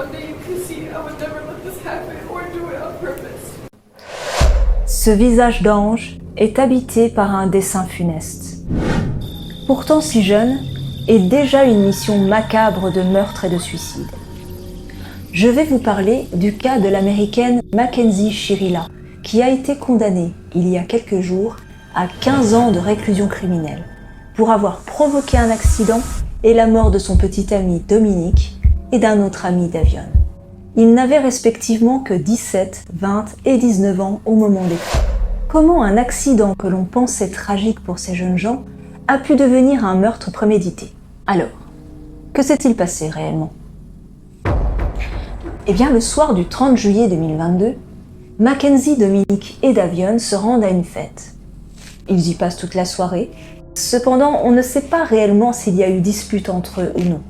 one day you can see I would never let this happen or do it on purpose. Ce visage d'ange est habité par un dessein funeste. Pourtant si jeune, et déjà une mission macabre de meurtre et de suicide. Je vais vous parler du cas de l'américaine Mackenzie Shirilla, qui a été condamnée, il y a quelques jours, à 15 ans de réclusion criminelle, pour avoir provoqué un accident et la mort de son petit ami Dominic et d'un autre ami Davion. Ils n'avaient respectivement que 17, 20 et 19 ans au moment des faits. Comment un accident que l'on pensait tragique pour ces jeunes gens a pu devenir un meurtre prémédité? Alors, que s'est-il passé réellement? Eh bien, le soir du 30 juillet 2022, Mackenzie, Dominic et Davion se rendent à une fête. Ils y passent toute la soirée. Cependant, on ne sait pas réellement s'il y a eu dispute entre eux ou non.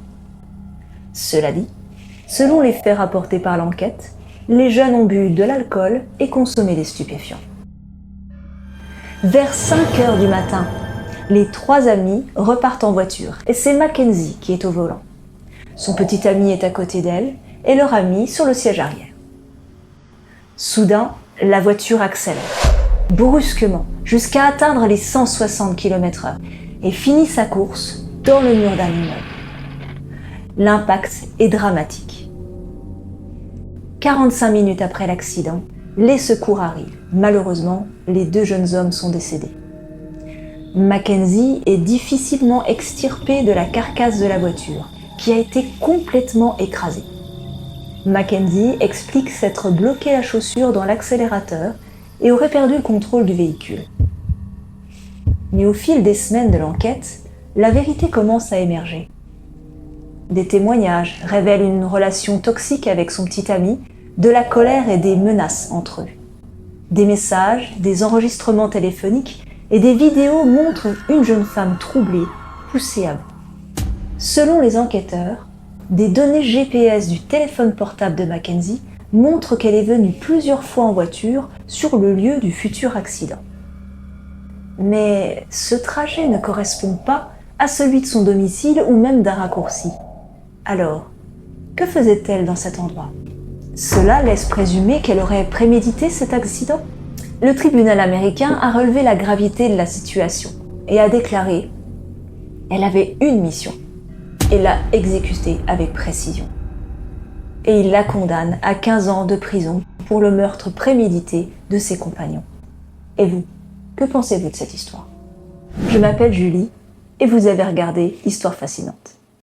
Cela dit, selon les faits rapportés par l'enquête, les jeunes ont bu de l'alcool et consommé des stupéfiants. Vers 5 heures du matin, les trois amis repartent en voiture et c'est Mackenzie qui est au volant. Son petit ami est à côté d'elle et leur ami sur le siège arrière. Soudain, la voiture accélère, brusquement, jusqu'à atteindre les 160 km/h et finit sa course dans le mur d'un immeuble. L'impact est dramatique. 45 minutes après l'accident, les secours arrivent. Malheureusement, les deux jeunes hommes sont décédés. Mackenzie est difficilement extirpée de la carcasse de la voiture, qui a été complètement écrasée. Mackenzie explique s'être bloqué la chaussure dans l'accélérateur et aurait perdu le contrôle du véhicule. Mais au fil des semaines de l'enquête, la vérité commence à émerger. Des témoignages révèlent une relation toxique avec son petit ami, de la colère et des menaces entre eux. Des messages, des enregistrements téléphoniques et des vidéos montrent une jeune femme troublée, poussée à bout. Selon les enquêteurs, des données GPS du téléphone portable de Mackenzie montrent qu'elle est venue plusieurs fois en voiture sur le lieu du futur accident. Mais ce trajet ne correspond pas à celui de son domicile ou même d'un raccourci. Alors, que faisait-elle dans cet endroit? Cela laisse présumer qu'elle aurait prémédité cet accident. Le tribunal américain a relevé la gravité de la situation et a déclaré qu'elle avait une mission et l'a exécutée avec précision. Et il la condamne à 15 ans de prison pour le meurtre prémédité de ses compagnons. Et vous, que pensez-vous de cette histoire? Je m'appelle Julie et vous avez regardé Histoire fascinante.